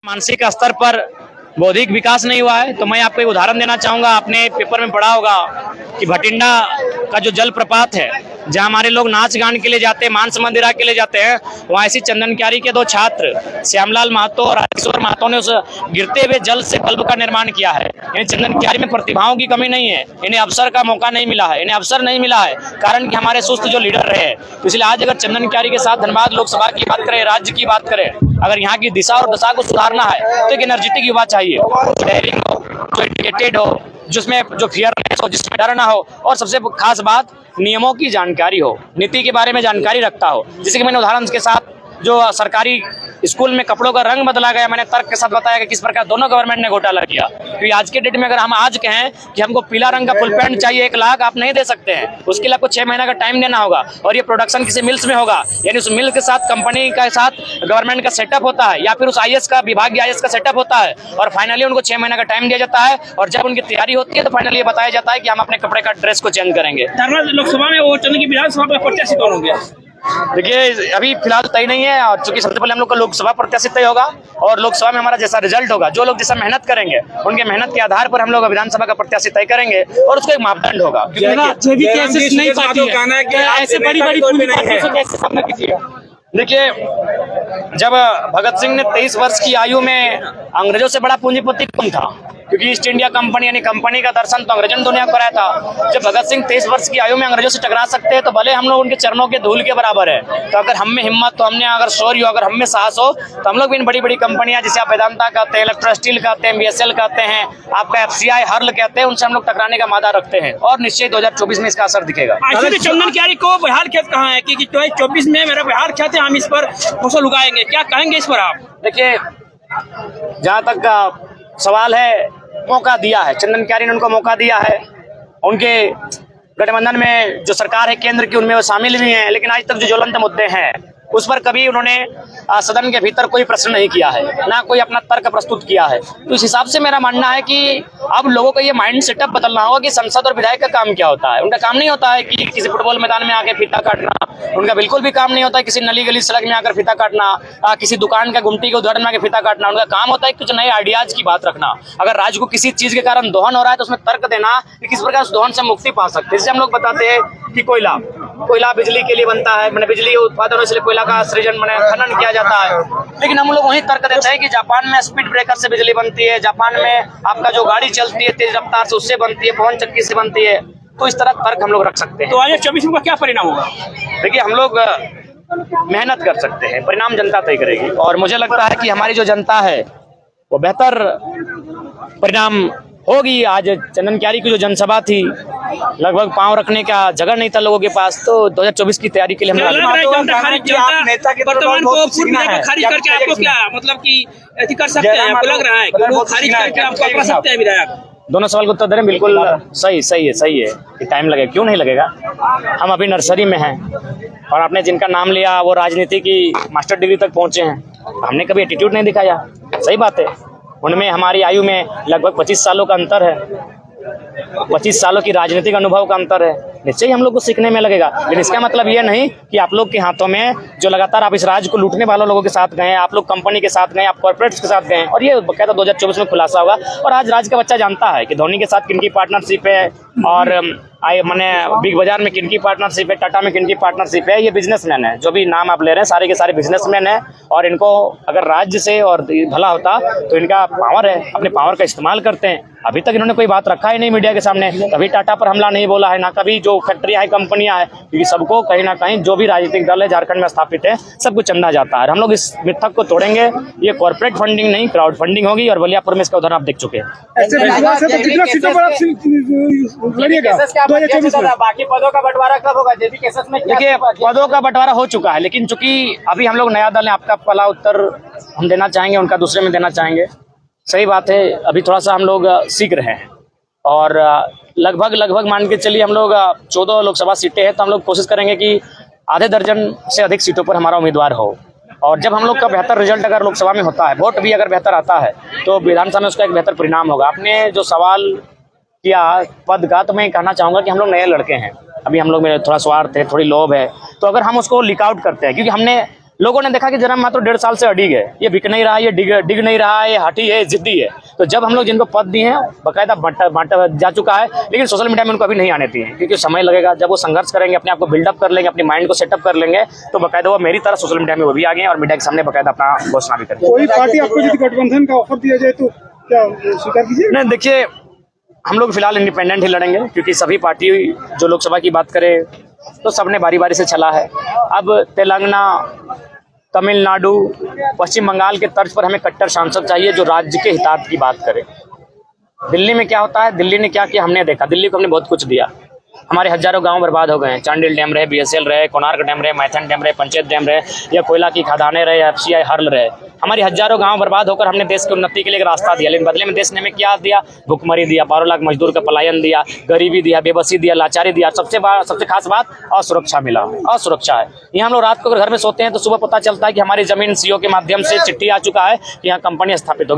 मानसिक स्तर पर बौद्धिक विकास नहीं हुआ है। तो मैं आपको एक उदाहरण देना चाहूंगा। आपने पेपर में पढ़ा होगा कि भटिंडा का जो जलप्रपात है, जहां हमारे लोग नाच गान के लिए जाते हैं, मांस मंदिरा के लिए जाते हैं, वहां ऐसी चंदन क्यारी के दो छात्र श्यामलाल महतो और राजेश्वर महतो ने उस गिरते हुए जल से बल्ब का निर्माण किया है। यानी चंदन क्यारी में प्रतिभाओं की कमी नहीं है, इन्हें अवसर का मौका नहीं मिला है, इन्हें अवसर नहीं मिला है, कारण कि हमारे सुस्त जो लीडर रहे। तो इसलिए आज अगर चंदन क्यारी के साथ धनबाद लोकसभा की बात करें, राज्य की बात करें, अगर यहाँ की दिशा और दशा को सुधारना है तो एक एनर्जेटिक युवा चाहिए, जो डेयरिंग हो, जो एजुकेटेड हो, जिसमें जो फियरनेस हो, जिसमें डर ना हो, और सबसे खास बात नियमों की जानकारी हो, नीति के बारे में जानकारी रखता हो। जैसे कि मैंने उदाहरण के साथ जो सरकारी स्कूल में कपड़ों का रंग बदला गया, मैंने तर्क के साथ बताया कि किस प्रकार दोनों गवर्नमेंट ने घोटाला किया। क्योंकि आज के डेट में अगर हम आज कहें कि हमको पीला रंग का फुल पैंट चाहिए 1 लाख, आप नहीं दे सकते हैं, उसके लिए आपको 6 महीना का टाइम देना होगा, और ये प्रोडक्शन किसी मिल्स में होगा। यानी उस मिल के साथ कंपनी के साथ गवर्नमेंट का सेटअप होता है, या फिर उस IAS का विभागीय IAS का सेटअप होता है, और फाइनली उनको 6 महीना का टाइम दिया जाता है, और जब उनकी तैयारी होती है तो फाइनली ये बताया जाता है कि हम अपने कपड़े का ड्रेस को चेंज करेंगे। लोकसभा में वो चंद की विधानसभा में प्रत्याशी कौन होंगे? देखिए अभी फिलहाल तय नहीं है, और चूंकि सबसे पहले हम लोग का लोकसभा प्रत्याशी तय होगा, और लोकसभा में हमारा जैसा रिजल्ट होगा, जो लोग जैसा मेहनत करेंगे उनके मेहनत के आधार पर हम लोग विधानसभा का प्रत्याशी तय करेंगे, और उसका एक मापदंड होगा। देखिए जब भगत सिंह ने 23 वर्ष की आयु में अंग्रेजों से बड़ा पूंजीपति कौन था, क्योंकि ईस्ट इंडिया कंपनी यानी कंपनी का दर्शन तो अंग्रेजों ने दुनिया को कराया था। जब भगत सिंह 23 वर्ष की आयु में अंग्रेजों से टकरा सकते हैं, तो भले हम लोग उनके चरणों के धूल के बराबर है। तो अगर हम में हिम्मत, तो हमने अगर शौर्य हो, अगर हम में साहस हो, तो हम लोग भी इन बड़ी बड़ी कंपनियां जिसे आप वेदांता कहते हैं, इलेक्ट्रो स्टील कहते हैं, BSL कहते हैं, आपका FCI हर्ल कहते हैं, उनसे हम लोग टकराने का मादा रखते हैं, और निश्चय 2024 में इसका असर दिखेगा। चंदन क्यारी को बिहार खेत कहाँ है कि 2024 में मेरा बिहार खेत है, हम इस पर फसल उगाएंगे, क्या कहेंगे इस पर आप? देखिए जहाँ तक का सवाल है, मौका दिया है चंदन क्यारी ने, उनको मौका दिया है। उनके गठबंधन में जो सरकार है केंद्र की, उनमें वो शामिल भी हैं, लेकिन आज तक जो ज्वलंत मुद्दे हैं उस पर कभी उन्होंने सदन के भीतर कोई प्रश्न नहीं किया है, ना कोई अपना तर्क प्रस्तुत किया है। तो इस हिसाब से मेरा मानना है कि अब लोगों का ये माइंड सेटअप बदलना होगा कि संसद और विधायक का काम क्या होता है। उनका काम नहीं होता है कि किसी फुटबॉल मैदान में आकर फीता काटना, उनका बिल्कुल भी काम नहीं होता है किसी नली गली सड़क में आकर फीता काटना, किसी दुकान का गुमटी के उद्घाटन में आकर फीता काटना। उनका काम होता है कुछ नए आइडियाज की बात रखना। अगर राज्य को किसी चीज के कारण दोहन हो रहा है तो उसमें तर्क देना कि किस प्रकार उस दोहन से मुक्ति पा सकते हैं। जैसे हम लोग बताते हैं कि कोयला बिजली के लिए बनता है, मैंने बिजली उत्पादन इसलिए कोयला का सृजन मैंने खनन किया जाता है, लेकिन हम लोग वही तर्क देते हैं कि जापान में स्पीड ब्रेकर से बिजली बनती है, जापान में आपका जो गाड़ी चलती है तेज रफ्तार से उससे बनती है, पवन चक्की से बनती है। तो इस तरह तर्क हम लोग रख सकते हैं। तो 2024 में क्या परिणाम होगा? देखिए हम लोग मेहनत कर सकते हैं, परिणाम जनता तय करेगी, और मुझे लगता है कि हमारी जो जनता है वो बेहतर परिणाम होगी। आज चंदन क्यारी की जो जनसभा थी, लगभग पांव रखने का जगह नहीं था लोगों के पास। तो 2024 की तैयारी के लिए हम नेता के वर्तमान को पूर्ण खारिज करके आपको क्या मतलब कि ऐसी कर सकते हैं? आपको लग रहा है कि वो खारिज करके आपको अपना सकते हैं विधायक? दोनों सवाल को उत्तर दे रहे हैं, बिल्कुल सही है कि टाइम लगेगा, क्यों नहीं लगेगा। हम अभी नर्सरी में हैं, और आपने जिनका नाम लिया वो राजनीति की मास्टर डिग्री तक पहुंचे हैं। हमने कभी एटीट्यूड नहीं दिखाया, सही बात है। उनमें हमारी आयु में लगभग 25 सालों का अंतर है, 25 सालों की राजनीतिक अनुभव का अंतर है। निश्चय हम लोग को सीखने में लगेगा, लेकिन इसका मतलब ये नहीं कि आप लोग के हाथों में जो लगातार आप इस राज्य को लूटने वालों लोगों के साथ गए, आप लोग कंपनी के साथ गए, आप कॉर्पोरेट्स के साथ गए, और ये बकायदा 2024 में खुलासा होगा। और आज राज्य का बच्चा जानता है कि धोनी के साथ किनकी पार्टनरशिप है, और मैंने बिग बाजार में किनकी पार्टनरशिप है, टाटा में किनकी पार्टनरशिप है। ये बिजनेसमैन है, जो भी नाम आप ले रहे हैं सारे के सारे बिजनेसमैन है, और इनको अगर राज्य से और भला होता तो इनका पावर है, अपने पावर का इस्तेमाल करते हैं। अभी तक इन्होंने कोई बात रखा ही नहीं मीडिया के सामने, कभी टाटा पर हमला नहीं बोला है, ना कभी जो फैक्ट्रियां है, कंपनियां हैं, क्योंकि सबको कहीं ना कहीं जो भी राजनीतिक दल है झारखंड में स्थापित है सबको चंदा जाता है। हम लोग इस मिथक को तोड़ेंगे। ये कॉर्पोरेट फंडिंग नहीं, क्राउड फंडिंग होगी, और बलियापुर में इसका उदाहरण आप देख चुके हैं। बाकी पदों का बंटवारा कब होगा? जेबी केसेस में देखिए पदों का बंटवारा हो चुका है, लेकिन चूंकि अभी हम लोग नया दल है, आपका पहला उत्तर हम देना चाहेंगे, उनका दूसरे में देना चाहेंगे। सही बात है, अभी थोड़ा सा हम लोग सीख रहे हैं, और लगभग मान के चलिए हम लोग 14 लोकसभा सीटें हैं, तो हम लोग कोशिश करेंगे कि आधे दर्जन से अधिक सीटों पर हमारा उम्मीदवार हो। और जब हम लोग का बेहतर रिजल्ट अगर लोकसभा में होता है, वोट भी अगर बेहतर आता है, तो विधानसभा में उसका एक बेहतर परिणाम होगा। आपने जो सवाल किया पद का, तो मैं कहना चाहूँगा कि हम लोग नए लड़के हैं, अभी हम लोग में थोड़ा स्वार्थ है, थोड़ी लोभ है, तो अगर हम उसको लीक आउट करते हैं, क्योंकि हमने लोगों ने देखा कि जन्म मात्र 1.5 साल से अडिग है, ये बिक नहीं रहा है, ये डिग नहीं रहा है, ये हठी है, जिद्दी है। तो जब हम लोग जिनको पद दिए हैं बाकायदा बांटा जा चुका है, लेकिन सोशल मीडिया में उनको अभी नहीं आने दिए क्योंकि समय लगेगा। जब वो संघर्ष करेंगे, अपने आप को बिल्डअप कर लेंगे, अपनी माइंड को सेटअप कर लेंगे, तो बाकायदा वो मेरी तरह सोशल मीडिया में वो भी आ गए हैं और मीडिया के सामने बाकायदा अपना घोषणा भी करेंगे। कोई पार्टी आपको यदि गठबंधन का ऑफर दिया जाए तो क्या स्वीकार कीजिए? नहीं, देखिए हम लोग फिलहाल इंडिपेंडेंट ही लड़ेंगे क्योंकि सभी पार्टी जो लोकसभा की बात करें तो सबने बारी बारी से चला है। अब तेलंगाना, तमिलनाडु, पश्चिम बंगाल के तर्ज पर हमें कट्टर सांसद चाहिए जो राज्य के हितार्थ की बात करे। दिल्ली में क्या होता है, दिल्ली ने क्या किया हमने देखा। दिल्ली को हमने बहुत कुछ दिया, हमारे हजारों गांव बर्बाद हो गए हैं। चांडिल डैम रहे, बीएसएल रहे, कोणार्क डैम रहे, मैथन डैम रहे, पंचायत डैम रहे, या कोयला की खदानें रहे, एफसीआई हर्ल रहे, हमारी हजारों गांव बर्बाद होकर हमने देश की उन्नति के लिए एक रास्ता दिया। लेकिन बदले में देश ने हमें क्या दिया? भुखमरी दिया, 12 लाख मजदूर का पलायन दिया, गरीबी दिया, बेबसी दिया, लाचारी दिया। सबसे खास बात असुरक्षा मिला, असुरक्षा है। यहाँ हम लोग रात को अगर घर में सोते हैं तो सुबह पता चलता है कि हमारी जमीन सीओ के माध्यम से चिट्ठी आ चुका है कि यहाँ कंपनी स्थापित होगी।